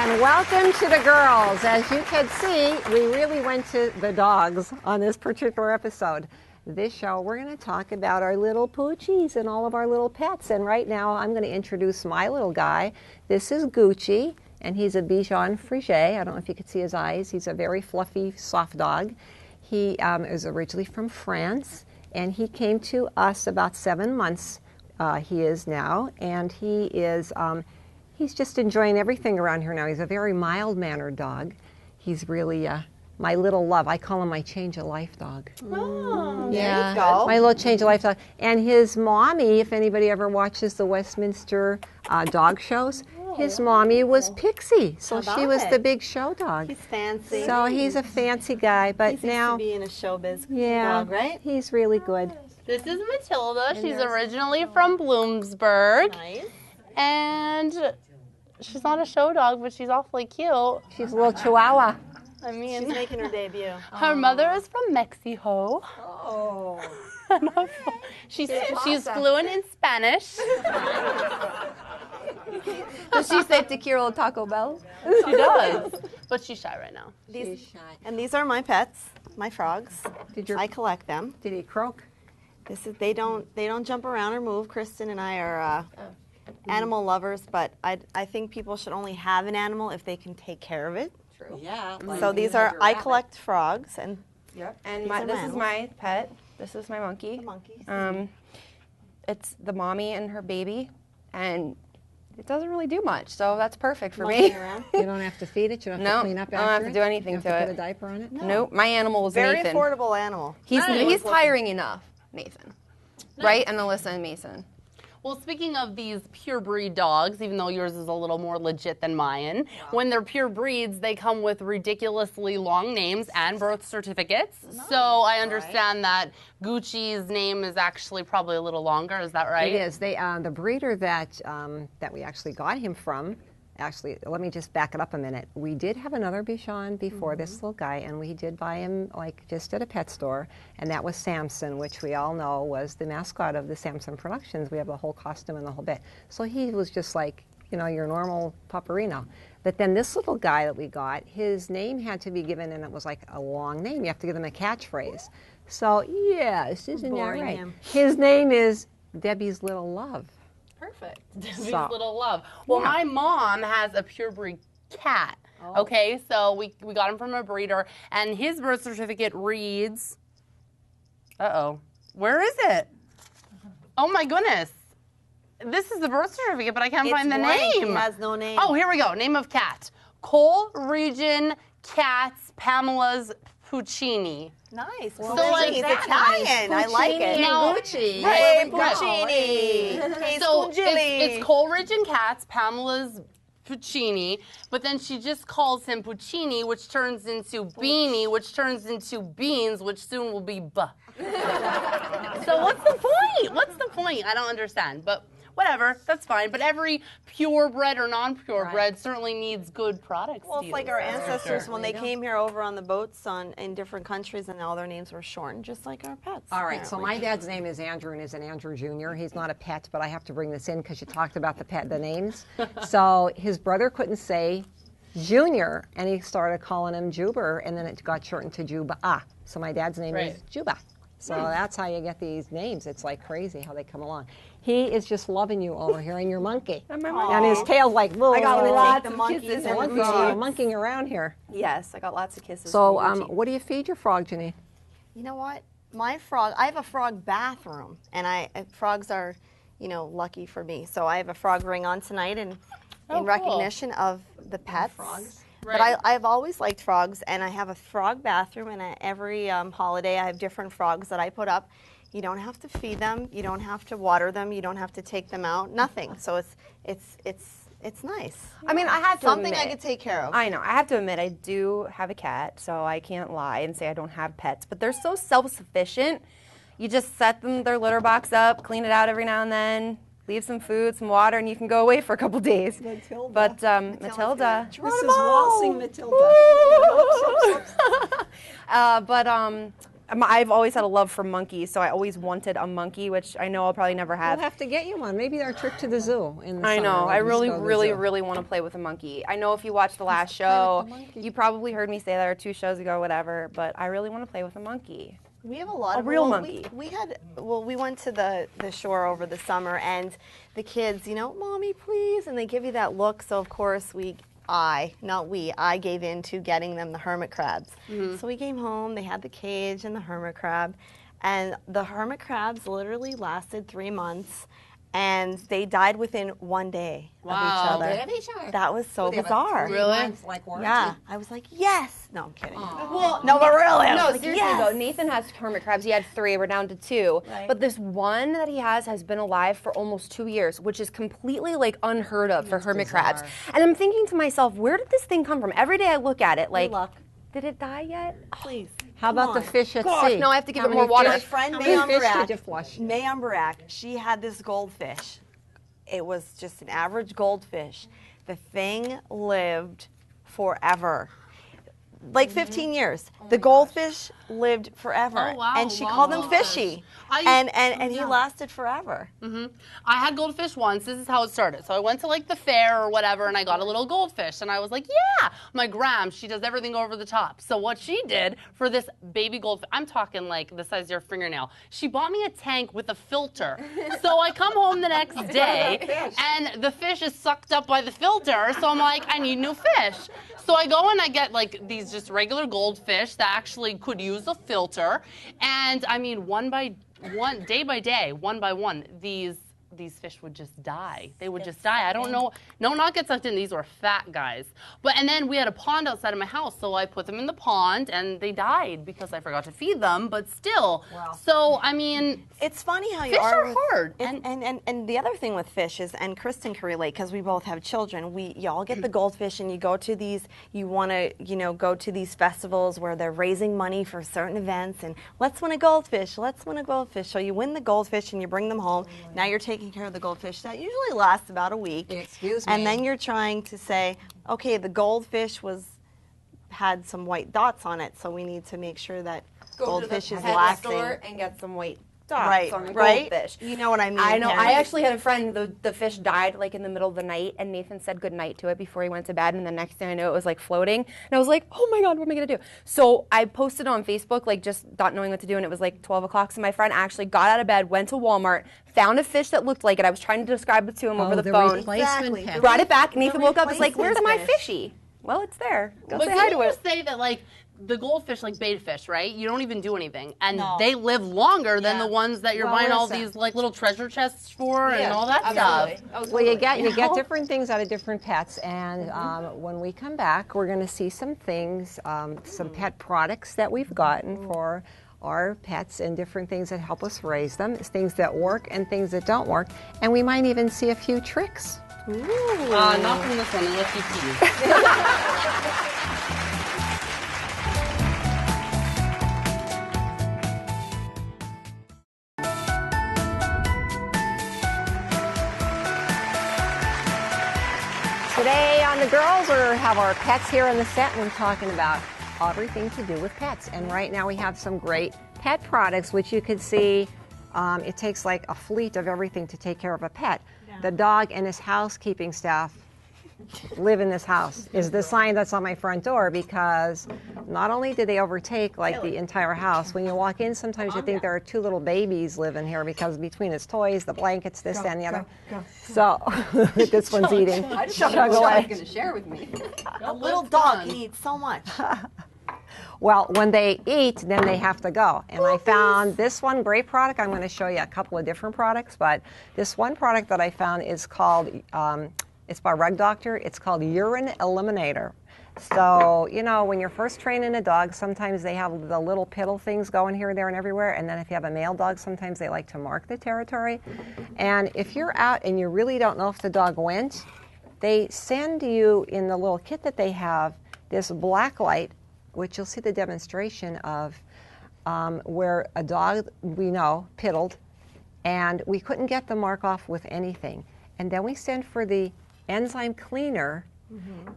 And welcome to the girls. As you can see, we really went to the dogs on this particular episode. This show, we're going to talk about our little poochies and all of our little pets. And right now, I'm going to introduce my little guy. This is Gucci, and he's a Bichon Frise. I don't know if you can see his eyes. He's a very fluffy, soft dog. He is originally from France, and he came to us about 7 months. He is now, and he is... he's just enjoying everything around here now. He's a very mild-mannered dog. He's really my little love. I call him my change-of-life dog. Oh, yeah, there you go. my little change-of-life dog. And his mommy, if anybody ever watches the Westminster dog shows, his mommy was Pixie. So she was the big show dog. He's fancy. So he's a fancy guy, but he now... to be in a showbiz yeah, dog, right? he's really good. This is Matilda. She's originally from Bloomsburg. Nice. And she's not a show dog, but she's awfully cute. She's a little chihuahua. I mean, She's making her debut. her mother is from Mexico. Oh. she's fluent in Spanish. Does she say te quiero Taco Bell? She does, but she's shy right now. She's shy. And these are my pets, my frogs. Did I collect them. Did he croak? They don't jump around or move. Kristen and I are animal lovers, but I think people should only have an animal if they can take care of it. True. Yeah. So these are I collect frogs and Yep. And These are this is animals. my pet. This is my monkey. the monkeys. It's the mommy and her baby, and it doesn't really do much, so that's perfect for Monkeying me. around. You don't have to feed it. You don't have to clean up after it. I don't have to do anything you to have to it. put a diaper on it. Nope. My animal was Very Nathan. affordable animal. He's tiring enough, Nathan. Right? And Alyssa and Mason. Well, speaking of these pure breed dogs, even though yours is a little more legit than mine, when they're pure breeds, they come with ridiculously long names and birth certificates. So I understand that Gucci's name is actually probably a little longer. Is that right? It is. They the breeder that we actually got him from. Actually, let me just back it up a minute. We did have another Bichon before this little guy, and we did buy him like just at a pet store, and that was Samson, which we all know was the mascot of the Samson Productions. We have the whole costume and the whole bit. So he was just like, you know, your normal pupperino. But then this little guy that we got, his name had to be given, and it was like a long name. You have to give him a catchphrase. So yes, isn't that Boring right? him. His name is Debbie's Little Love. Perfect. Debbie's So- little love. Well, Yeah. my mom has a pure breed cat. Okay, so we got him from a breeder, and his birth certificate reads. Where is it? Oh my goodness. This is the birth certificate, but I can't find the blank. name. It has no name. Oh, here we go. Name of cat. Coleridge Cats Pamela's Puccini. Nice. So, like, He's that's Italian. I like it. Now- Gucci. Hey, There we go. Puccini. Hey, So Spongili. it's Coleridge and Cats, Pamela's Puccini, but then she just calls him Puccini, which turns into Beanie, which turns into Beans, which soon will be Buh. So what's the point? What's the point? I don't understand, but whatever, that's fine. But every purebred or non-purebred certainly needs good products. Well, to it's like use. our ancestors when they came here over on the boats in different countries, and all their names were shortened, just like our pets. All right, so apparently. my dad's name is Andrew, and is an Andrew Jr. He's not a pet, but I have to bring this in because you talked about the names. So his brother couldn't say Junior, and he started calling him Juber, and then it got shortened to Juba. So my dad's name is Juba. So that's how you get these names. It's like crazy how they come along. He is just loving you over here, and your monkey. And his tail's like, whoa. I got Wanna lots take the of monkeys kisses and and Gucci. monkeying around here. Yes, I got lots of kisses. So from Gucci. what do you feed your frog, Janine? You know what? My frog, I have a frog bathroom, and frogs are, lucky for me. So I have a frog ring on tonight in cool. recognition of the pets. frogs. But I've always liked frogs, and I have a frog bathroom, and every holiday I have different frogs that I put up. You don't have to feed them, you don't have to water them, you don't have to take them out, nothing. So it's nice. I mean, I have to Something admit, I could take care of. I know. I have to admit, I do have a cat, so I can't lie and say I don't have pets. But they're so self-sufficient. You just set their litter box up, clean it out every now and then, leave some food, some water, and you can go away for a couple days. Matilda. But Matilda. This is waltzing Matilda. I've always had a love for monkeys, so I always wanted a monkey, which I know I'll probably never have. We'll have to get you one. Maybe our trip to the zoo in the I summer. know. We'll I just really, go to the really, zoo. really want to play with a monkey. I know if you watched the last play with show, the monkey. you probably heard me say that or 2 shows ago, whatever, but I really want to play with a monkey. We have a lot of real well, monkey. We went to the shore over the summer, and the kids, Mommy, please, and they give you that look. So of course I gave in to getting them the hermit crabs. So we came home. They had the cage and the hermit crab, and the hermit crabs literally lasted 3 months. And they died within 1 day of each Wow. other. Of each other. That was so They have a bizarre. 3 Really? months, like, warranty. Yeah, I was like, yes. No, I'm kidding. Well, No, but really, I no, was like, seriously yes. though, Nathan has hermit crabs. He had 3. We're down to 2. Right. But this one that he has been alive for almost 2 years, which is completely like unheard of for hermit crabs. And I'm thinking to myself, where did this thing come from? Every day I look at it, like, luck. did it die yet? Please. How about the fish at Gosh, sea? no, I have to give How it more many water. My fish- friend how May many fish did you Umbarak, flush? May Umbarak, she had this goldfish. It was just an average goldfish. The thing lived forever. Like 15 years. The goldfish lived forever. Oh, wow, And she long called him goldfish. Fishy. I- And he lasted forever. I had goldfish once. This is how it started. So I went to like the fair or whatever, and I got a little goldfish, and I was like, yeah. My gram, she does everything over the top. So what she did for this baby goldfish, I'm talking like the size of your fingernail. She bought me a tank with a filter. So I come home the next day, and the fish is sucked up by the filter. So I'm like, I need new fish. So I go and I get like these just regular goldfish that actually could use a filter, and I mean day by day, one by one, these fish would just die. They would just die. I don't know. No, not get sucked in. These were fat guys. And then we had a pond outside of my house, so I put them in the pond, and they died because I forgot to feed them. But still, so I mean, It's funny how you fish are are with- hard. And the other thing with fish is, and Kristen can relate because we both have children. You all get the goldfish, and you go to these. You want to go to these festivals where they're raising money for certain events, and let's win a goldfish. Let's win a goldfish. So you win the goldfish, and you bring them home. Now you're taking care of the goldfish. That usually lasts about a week. Excuse me. And then you're trying to say, okay, the goldfish had some white dots on it, so we need to make sure that goldfish is lasting. and get some white dots Right, on the right. goldfish. You know what I mean? I know. Karen? I actually had a friend. The fish died like in the middle of the night, and Nathan said good night to it before he went to bed. And the next thing I know, it was like floating, and I was like, oh my god, what am I gonna do? So I posted on Facebook, like just not knowing what to do, and it was like 12 o'clock. So my friend actually got out of bed, went to Walmart, found a fish that looked like it. I was trying to describe it to him over the phone. replacement Exactly. pet. Brought it back. Nathan woke up. Was like, where's replacement my fish. fishy? Well, it's there. Go But say hi didn't to you it. say that like the goldfish, like bait fish, right? You don't even do anything, and No. they live longer than Yeah. the ones that you're Well, buying all listen. these like little treasure chests for and all that Absolutely. stuff. Well, you get different things out of different pets, and when we come back, we're going to see some things, some pet products that we've gotten for our pets, and different things that help us raise them, things that work and things that don't work, and we might even see a few tricks. Not from this one, unless you pee. Today on The Girls, we have our pets here in the set, and we're talking about everything to do with pets. And right now we have some great pet products, which you can see, it takes like a fleet of everything to take care of a pet. The dog and his housekeeping staff live in this house is the sign that's on my front door, because not only do they overtake like the entire house, when you walk in sometimes you think there are 2 little babies living here, because between his toys, the blankets, this and the other. So this one's eating. Chug away. going to share with me. A little dog can eat so much. Well, when they eat, then they have to go. And I found this one great product. I'm going to show you a couple of different products, but this one product that I found is called, it's by Rug Doctor. It's called Urine Eliminator. So, when you're first training a dog, sometimes they have the little piddle things going here, there, and everywhere. And then if you have a male dog, sometimes they like to mark the territory. And if you're out and you really don't know if the dog went, they send you, in the little kit that they have, this black light, which you'll see the demonstration of, where a dog we know piddled, and we couldn't get the mark off with anything. And then we send for the enzyme cleaner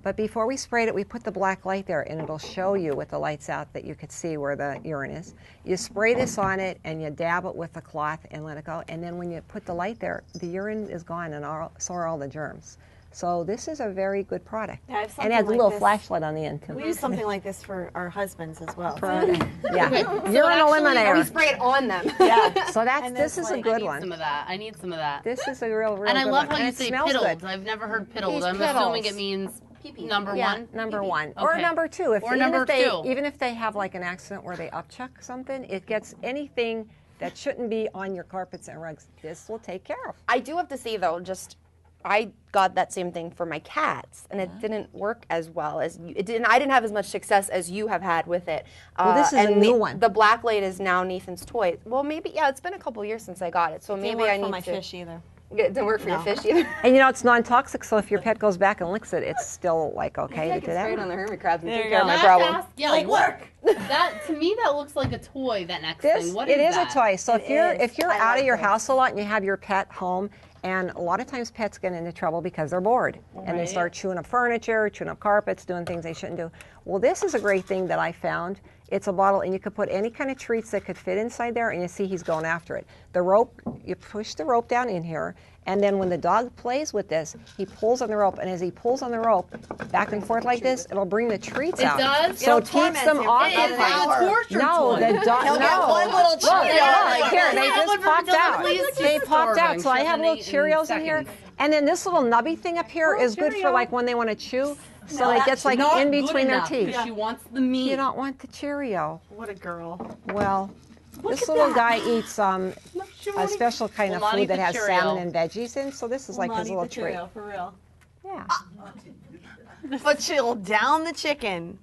But before we sprayed it, we put the black light there, and it'll show you with the lights out that you could see where the urine is. You spray this on it, and you dab it with the cloth and let it go. And then when you put the light there, the urine is gone, and so are all the germs. So this is a very good product. Yeah, I have and it has something a little like this. flashlight on the end, too. We use something like this for our husbands as well. Yeah, urine We eliminator. spray it on them. Yeah. So And this is a like- good I need one. some of that. I need some of that. This is a real And I good love one. how you And it say smells piddled. good. I've never heard piddled. These I'm piddles. assuming it means number Yeah, one. number one. Or Okay. number two. Or number two. Even if they have like an accident where they upchuck something, it gets anything that shouldn't be on your carpets and rugs. This will take care of. I do have to say though, I got that same thing for my cats, and it didn't work as well as you. It didn't. I didn't have as much success as you have had with it. Well, this is a and new one. The black light is now Nathan's toy. Well, maybe it's been a couple years since I got it, so Didn't maybe work I for need my to. fish either. It didn't work for your fish either. And it's non-toxic, so if your pet goes back and licks it, it's still like okay I to can do spray it that. on the hermit crabs and There take you care of go. my problem. Yeah, work. That to me that looks like a toy. That next thing. What is It is that? a toy. So It if you're is. I out of like your this. house a lot and you have your pet home, and a lot of times pets get into trouble because they're bored and they start chewing up furniture, chewing up carpets, doing things they shouldn't do. Well, this is a great thing that I found. It's a bottle, and you could put any kind of treats that could fit inside there, and you see he's going after it. The rope, you push the rope down in here, and then when the dog plays with this, he pulls on the rope, and as he pulls on the rope, back and forth like this, it'll bring the treats out. does? So It'll it keeps torment them him. occupied. It is a torture No, toy. the dog. He'll No. get one little Look, Cheerio. look, here, they Yeah, just one popped doesn't out. please They keep popped out. starving. So I have little 7, 8 Cheerios in here. seconds. And then this little nubby thing up here is good for like when they want to chew. So it gets like Not in good between their enough, teeth. 'cause She wants the meat. You don't want the Cheerio. What a girl. Well, this little guy eats a special kind Will of not food eat that the has Cheerio. salmon and veggies in. So this is like his little treat. For real. Yeah. But she'll down the chicken.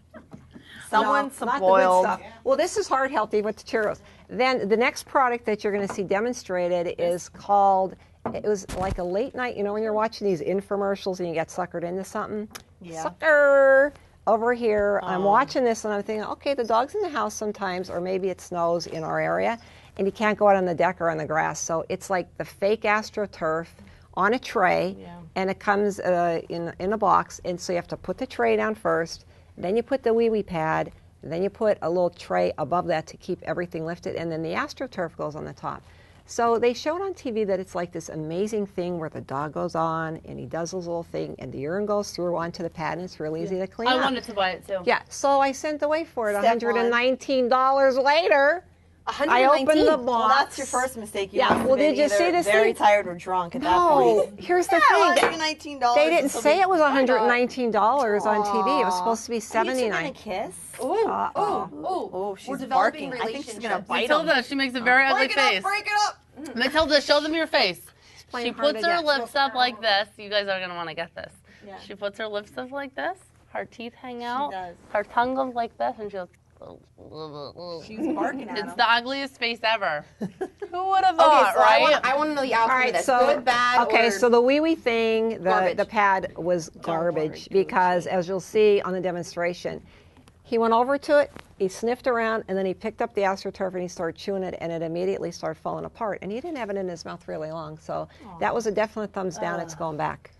Someone some not the good boiled. stuff. Well, this is heart healthy with the Cheerios. Then the next product that you're going to see demonstrated is called, it was like a late night, when you're watching these infomercials and you get suckered into something. Yeah. Sucker! Over here, I'm watching this and I'm thinking, okay, the dog's in the house sometimes, or maybe it snows in our area, and you can't go out on the deck or on the grass. So it's like the fake AstroTurf on a tray, and it comes in a box, and so you have to put the tray down first, then you put the wee-wee pad, and then you put a little tray above that to keep everything lifted, and then the AstroTurf goes on the top. So they showed on TV that it's like this amazing thing where the dog goes on and he does his little thing and the urine goes through onto the pad and it's real easy to clean I up. wanted to buy it too. Yeah, so I sent away for it. Step one. $119 later. I opened the box. Well, that's your first mistake. You Yeah, must have well, been did you either see this very thing? tired or drunk at that No, point. here's the Yeah, thing. $119. They didn't This will say be- it was Why not? $119 on TV. It was supposed to be Are you two gonna $79. kiss? Oh, she's We're developing barking. I think she's gonna relationships. bite him. Matilda, she makes a very ugly face. Break it up. Matilda, show them your face. playing She hard puts to her get. lips up like this. You guys are gonna want to get this. Yeah. She puts her lips up like this. Her teeth hang out. does. Her tongue goes like this, and she goes. She's barking at him. It's the ugliest face ever. Who would have Okay, thought, so right? I want to know the outcome All right, of this. so Good, bad, okay, or so the wee thing, Garbage. the pad was garbage because, as you'll see on the demonstration, he went over to it, he sniffed around, and then he picked up the AstroTurf and he started chewing it, and it immediately started falling apart. And he didn't have it in his mouth really long, so that was a definite thumbs down. It's going back.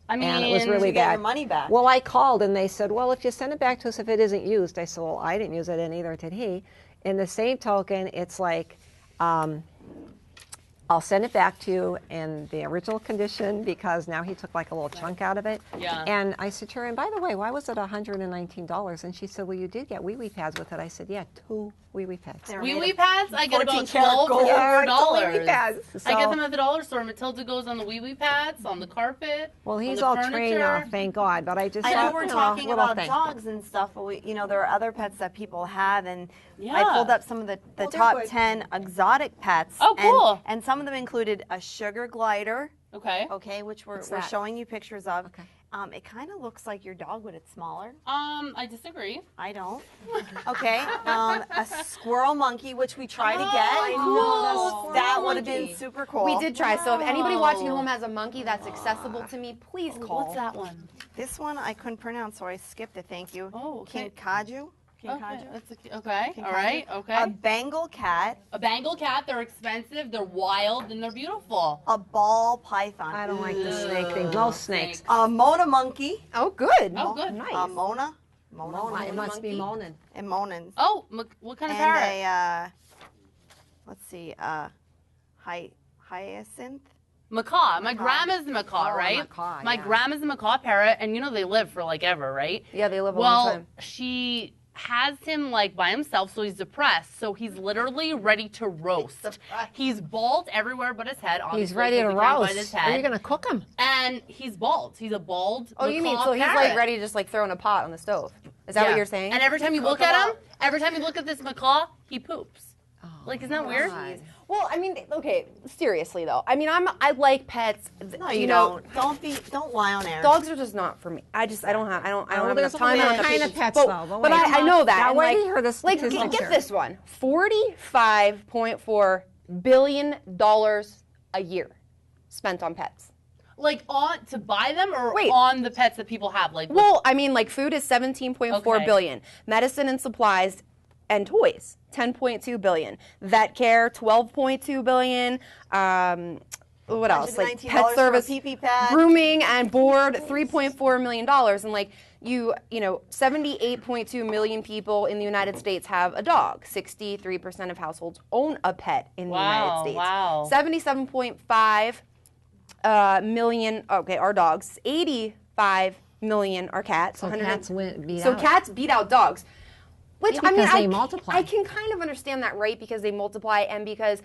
I mean, And it was really you get bad. your money back. Well, I called and they said, well, if you send it back to us if it isn't used. I said, well, I didn't use it and neither did he. In the same token, it's like, I'll send it back to you in the original condition because now he took like a little chunk out of it. Yeah. And I said to her, and by the way, why was it $119? And she said, well, you did get wee-wee pads with it. I said, yeah, 2 wee-wee pads. They're wee made wee of pads, I get about 14 karat 12 gold. for Yeah, $4. wee-wee pads. I get So- them at the dollar store. Matilda goes on the wee wee pads, on the carpet. Well, he's on all the trained furniture. now, thank God. But I just I thought, know we're you talking little about thing. dogs and stuff, but there are other pets that people have, and I Yeah. pulled up some of the top 10 exotic pets. Oh, cool. And some of them included a sugar glider, Okay. okay, which we're that? showing you pictures of. Okay. It kind of looks like your dog, but it's smaller. I disagree. I don't. Okay. A squirrel monkey, which we tried to get. I know, That squirrel would have monkey. been super cool. We did try. So if anybody watching at Wow. home has a monkey that's accessible to me, please call. What's that one? This one I couldn't pronounce, so I skipped it. Thank you. Oh, okay. Kinkajou. King Kaju. That's okay. King All right. Kaju. Okay. A Bengal cat. A Bengal cat. They're expensive. They're wild and they're beautiful. A ball python. I don't like the snake thing. No snakes. A Mona monkey. Oh, good. Oh, good. Nice. Mona. It must be moaning. And Monans. Oh, what kind of And parrot? let's see, hyacinth. Macaw. My grandma's a macaw, Oh, right? macaw, My yeah. grandma's a macaw parrot, and you know they live for like ever, right? Yeah, they live a long Well, time. she has him like by himself, so he's depressed. So he's literally ready to roast. He's bald everywhere but his head. He's obviously, ready to 'cause he can't bite roast. his Are you head. going to cook him? And he's bald. He's a bald. Oh, you mean macaw so he's parrot. like ready to just like throw in a pot on the stove? Is that what Yeah. you're saying? And every time you look at him, every time you look at this macaw, he poops. Like, isn't that weird? Well, I mean, okay, seriously though. I mean, I like pets. No, you know, don't lie on air. dogs are just not for me. I don't have have there's enough time. only I don't one have kind of patience. pets, but, though, but but wait. I know that. Now, and where like, do you hear the like, statistics get here? this one: $45.4 billion a year spent on pets. Like on to buy them or Wait. on the pets that people have? Like, Well, I mean, like food is 17.4 Okay. billion, medicine and supplies and toys 10.2 billion, vet care 12.2 billion. What else? Like $119 pet for a service, pee-pee pad. grooming and board $3.4 million, and like you know, 78.2 million people in the United States have a dog. 63% of households own a pet in the United States. Wow. 77.5 million. Okay, are dogs. 85 million are cats. So 100 cats beat So out. cats beat out dogs. Which Yeah, I mean, because they multiply. I can kind of understand that, right? Because they multiply, and because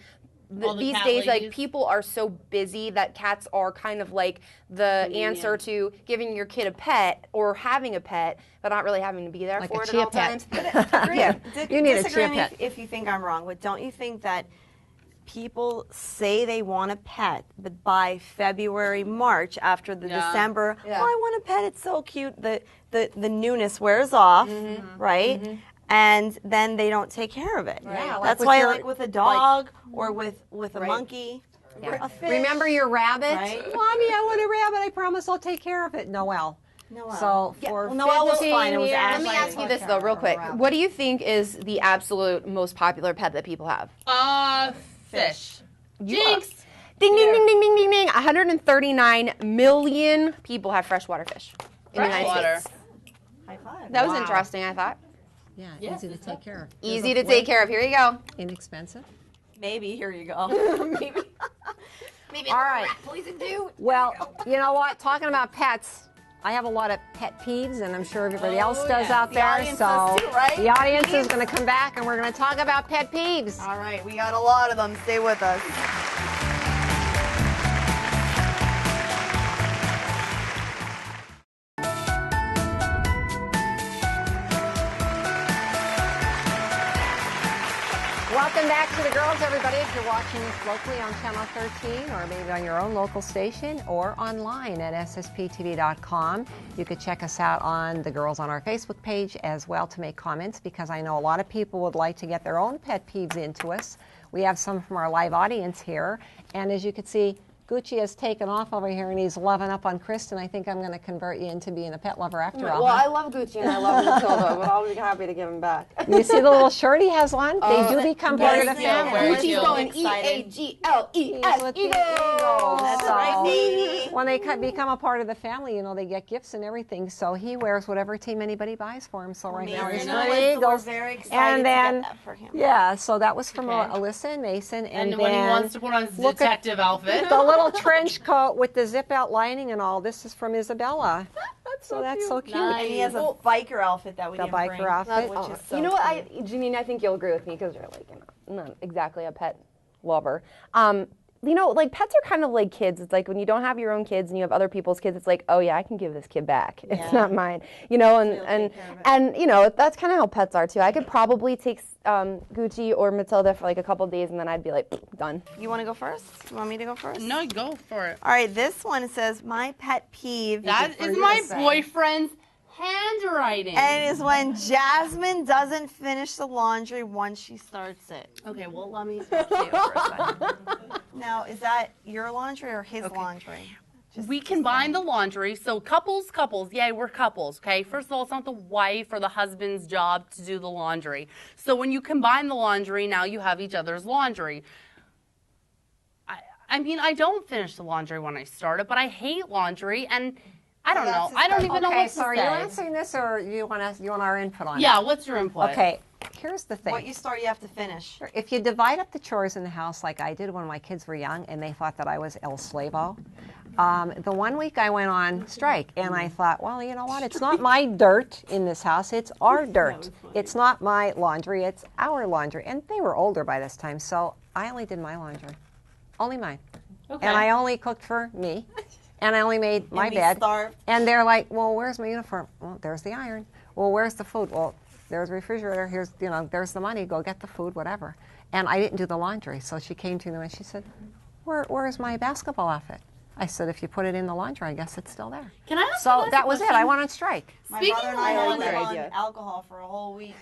All the these cat days, like ladies. people are so busy that cats are kind of like the answer to giving your kid a pet or having a pet, but not really having to be there Like for a it at chia all pet. times. Yeah. You need a Disagree chia with me pet. if you think I'm wrong, but don't you think that people say they want a pet, but by February, March, after the Yeah. December, Yeah. oh, I want a pet, it's so cute, the newness wears off, right? And then they don't take care of it. Yeah, like That's with why your- like with a dog or with a monkey, a fish. Remember your rabbit? Right. Mommy, I want a rabbit. I promise I'll take care of it. Noelle. Noelle. So for well, Noelle was 15 fine. It was years, Ashley. Let me ask you this though, real quick. What do you think is the absolute most popular pet that people have? Fish. You Jinx. Ding, ding, ding, ding, ding, ding, ding. 139 million people have freshwater fish in the United Freshwater. States. High five. That was Wow. interesting, I thought. Yeah, Yeah. easy to take care of. Easy to take care of. Here you go. Inexpensive. Maybe, here you go. Maybe All right. poison too. Well, you know what? Talking about pets, I have a lot of pet peeves, and I'm sure everybody else does out The there. audience So does too, right? the audience is going to come back, and we're going to talk about pet peeves. All right, we got a lot of them. Stay with us. Welcome back to the girls, everybody. If you're watching this locally on Channel 13 or maybe on your own local station or online at ssptv.com, you could check us out on the girls on our Facebook page as well to make comments, because I know a lot of people would like to get their own pet peeves into us. We have some from our live audience here, and as you can see, Gucci has taken off over here and he's loving up on Kristen. I think I'm going to convert you into being a pet lover after all. Well, huh? I love Gucci and I love Matilda, but I'll be happy to give him back. You see the little shirt he has on? They do become part of the very cute, family. very Gucci's cute. going Excited. EAGLES. With the Eagles. Eagles. That's So, right, baby. when they become a part of the family, you know, they get gifts and everything. So he wears whatever team anybody buys for him. So right now he's Amazing. for the We're Eagles. very excited And to then, get that for him. yeah, so that was from Okay. Alyssa and Mason. And And when he then wants to put on his look at detective outfit. the little trench coat with the zip out lining and all. This is from Isabella. That's so cute. And he has a biker outfit that we The didn't biker bring, outfit. which is so You know what, cute. Janine, I think you'll agree with me because you're like, not exactly a pet lover. You know, like pets are kind of like kids. It's like when you don't have your own kids and you have other people's kids, it's like, oh yeah, I can give this kid back. It's not mine. You know, and you know, that's kind of how pets are too. I could probably take Gucci or Matilda for like a couple days and then I'd be like, done. You want to go first? You want me to go first? No, go for it. All right, this one says, my pet peeve. That is my boyfriend's handwriting. And it is when Jasmine doesn't finish the laundry once she starts it. Okay, well, let me talk to you for a second. Now, is that your laundry or his laundry? We combine the laundry. So couples, yay, we're couples, okay? First of all, it's not the wife or the husband's job to do the laundry. So when you combine the laundry, now you have each other's laundry. I mean, I don't finish the laundry when I start it, but I hate laundry, and I don't know. I don't even know what to so are say. you answering this, or you want our input on it? Yeah, what's your input? Okay, here's the thing. What you start, you have to finish. If you divide up the chores in the house like I did when my kids were young and they thought that I was El Slavo, the one week I went on strike and I thought, well, you know what? It's not my dirt in this house. It's our dirt. It's not my laundry. It's our laundry. And they were older by this time, so I only did my laundry. Only mine. Okay. And I only cooked for me. And I only made my we bed. starved. And they're like, well, where's my uniform? Well, there's the iron. Well, where's the food? Well, there's the refrigerator. Here's, there's the money. Go get the food, whatever. And I didn't do the laundry. So she came to me and she said, where's my basketball outfit? I said, if you put it in the laundry, I guess it's still there. Can I ask So you guys that a was it. question? I went on strike. My Speaking brother of and I laundry, lived on alcohol for a whole week.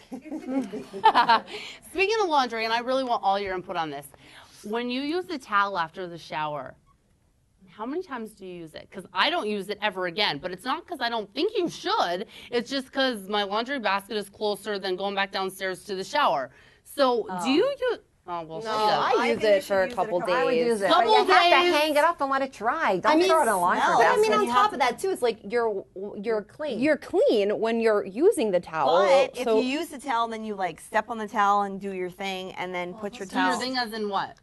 Speaking of laundry, and I really want all your input on this. When you use the towel after the shower, how many times do you use it? Because I don't use it ever again. But it's not because I don't think you should. It's just because my laundry basket is closer than going back downstairs to the shower. So do you use... Oh, well, No, she does. I use it for a couple days. I would use it. Couple but you have days. to hang it up and let it dry. Don't throw it in a laundry smell. But basket. I mean, on You top have of that too, it's like you're clean. You're clean when you're using the towel. But if so you use the towel, then you like step on the towel and do your thing, and then put your Do your towel. thing as in what?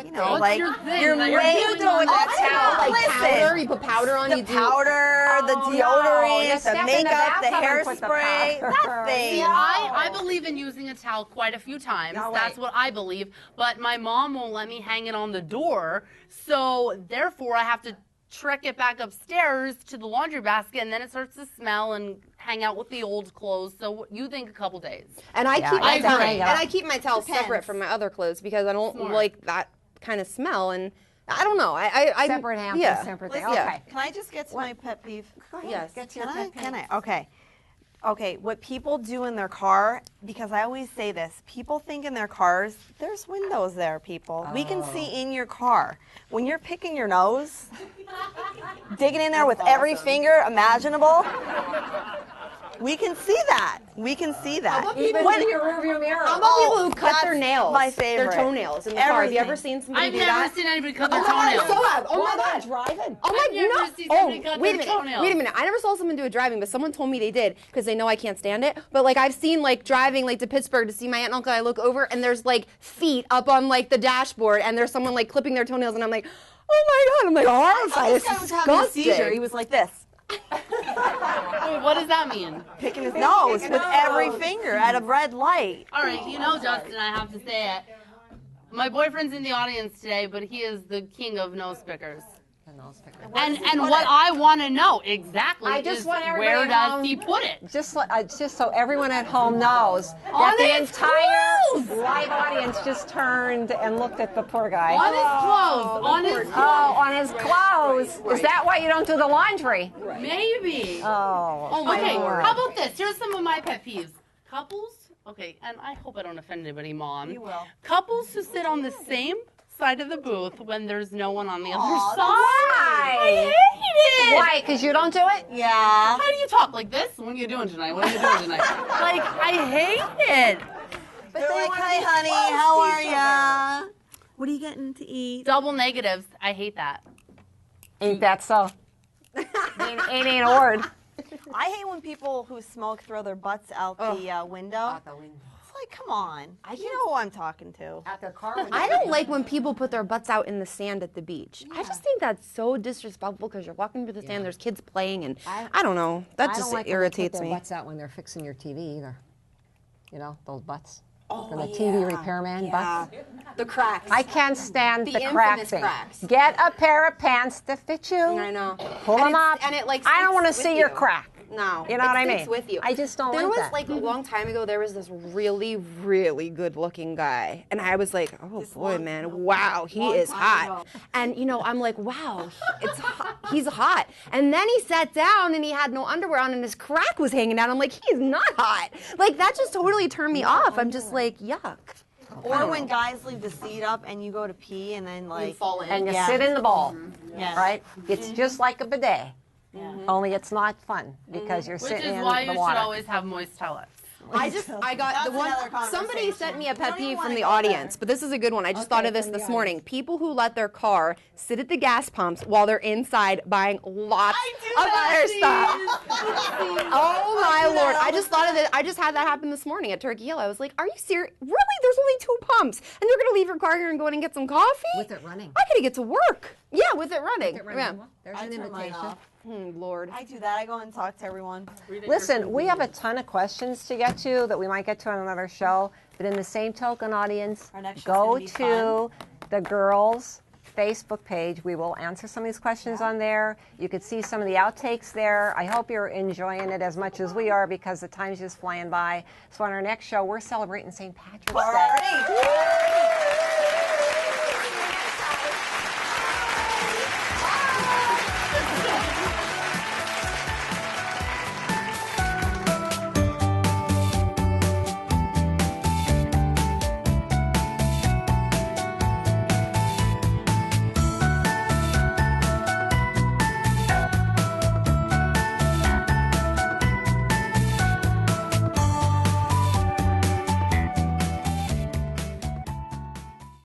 You know, What's like your thing you're that you're way doing doing on that towel. like Listen, powder, you put powder on. the you do, powder, the Oh, no. deodorant, Just the step in the makeup, the bathtub and put the hairspray, powder. that thing. See, I believe in using a towel quite a few times. No, That's wait. what I believe. But my mom won't let me hang it on the door. So therefore, I have to trek it back upstairs to the laundry basket, and then it starts to smell and hang out with the old clothes. So you think a couple days. And I Yeah, keep I my towel, agree. and I keep my towel Depends. separate from my other clothes because I don't Smart. like that kind of smell. And I don't know. I Separate hampers, yeah. separate thing. Listen, Okay. Can I just get to my pet peeve? Go ahead. Yes. Get to your Can I? pet peeve. Can I? Okay. Okay, what people do in their car, because I always say this, people think in their cars, there's windows there, people. We can see in your car. When you're picking your nose, digging in there with every finger imaginable, we can see that. We can see that. Even When- in your rearview mirror. How about people who cut their that's nails? my favorite. Their toenails in the car. Have you ever Everything. seen somebody I've do never that? seen anybody cut their I toenails. so have. Oh my god. Driving. Oh my I've never no. seen somebody cut wait a their minute. toenails. Wait a minute. I never saw someone do it driving, but someone told me they did because they know I can't stand it. But like I've seen like driving like to Pittsburgh to see my aunt and uncle. I look over and there's like feet up on like the dashboard and there's someone like clipping their toenails and I'm like, oh my god. I'm like horrified. This It's guy was having a seizure. He disgusting. was like this, Wait, what does that mean? picking his nose with every finger at a red light. All right, you know, Justin, I have to say it. My boyfriend's in the audience today, but he is the king of nose pickers. And what I want to know exactly I just is want everybody where at does home- he put it? Just so everyone at home knows On that the his entire clothes! live audience just turned and looked at the poor guy. On his clothes. On his Oh, on his clothes. Is that why you don't do the laundry? Maybe. Oh, my Okay, Lord. how about this? Here's some of my pet peeves. Couples, okay, and I hope I don't offend anybody, Mom. You will. Couples who sit on the same side of the booth when there's no one on the other Aw, side. Why? I hate it. Why? Because you don't do it? Yeah. How do you talk like this? What are you doing tonight? What are you doing tonight? Like, I hate it. But they're like, hi, honey, how are ya? What are you getting to eat? Double negatives. I hate that. Ain't that so? ain't a word. I hate when people who smoke throw their butts out the window. It's like, come on. You know who I'm talking to. At the car window. I don't like when people put their butts out in the sand at the beach. I just think that's so disrespectful because you're walking through the sand, there's kids playing, and I don't know. That I just don't like when they irritates put their me. butts out when they're fixing your TV either. You know, those butts. From the TV repairman butts. The cracks. I can't stand the crack infamous thing. cracks. Get a pair of pants to fit you. I know. Pull them it's- up. and it, like, I don't sticks want to with see your you. crack. No. You know what I mean? Sticks with you. I just don't there like was that. like a long time ago, there was this really, really good looking guy. And I was like, oh boy, man, wow, he is hot. And you know, I'm like, wow, it's hot. He's hot. And then he sat down and he had no underwear on and his crack was hanging out. I'm like, he's not hot. Like that just totally turned me off. I'm just like, yuck. Or when guys leave the seat up and you go to pee and then like fall in. And you Yeah. sit in the bowl, Yes. right? It's just like a bidet, only it's not fun because you're Which sitting is in why the you water. should always have moist toilets. I got That's the one. another Somebody conversation. sent me a We pet don't even peeve from wanna the go audience, there. but this is a good one. I just Okay, thought of this from the this morning. audience. People who let their car sit at the gas pumps while they're inside buying lots do of that, other please. stuff. Oh my do that lord! all I the just thought of it. I just had that happen this morning at Turkey Hill. I was like, "Are you serious? Really? There's only 2 pumps, and you're gonna leave your car here and go in and get some coffee? With it running. I gotta get to work. Yeah, with it running. Yeah. Well, there's I an turn mine invitation. off. Lord. I do that. I go and talk to everyone. Listen, we have a ton of questions to get to that we might get to on another show. But in the same token, audience, Our next show's go gonna be to the girls' Facebook page. We will answer some of these questions on there. You could see some of the outtakes there. I hope you're enjoying it as much as we are because the time's just flying by. So on our next show, we're celebrating St. Patrick's Day. Alrighty.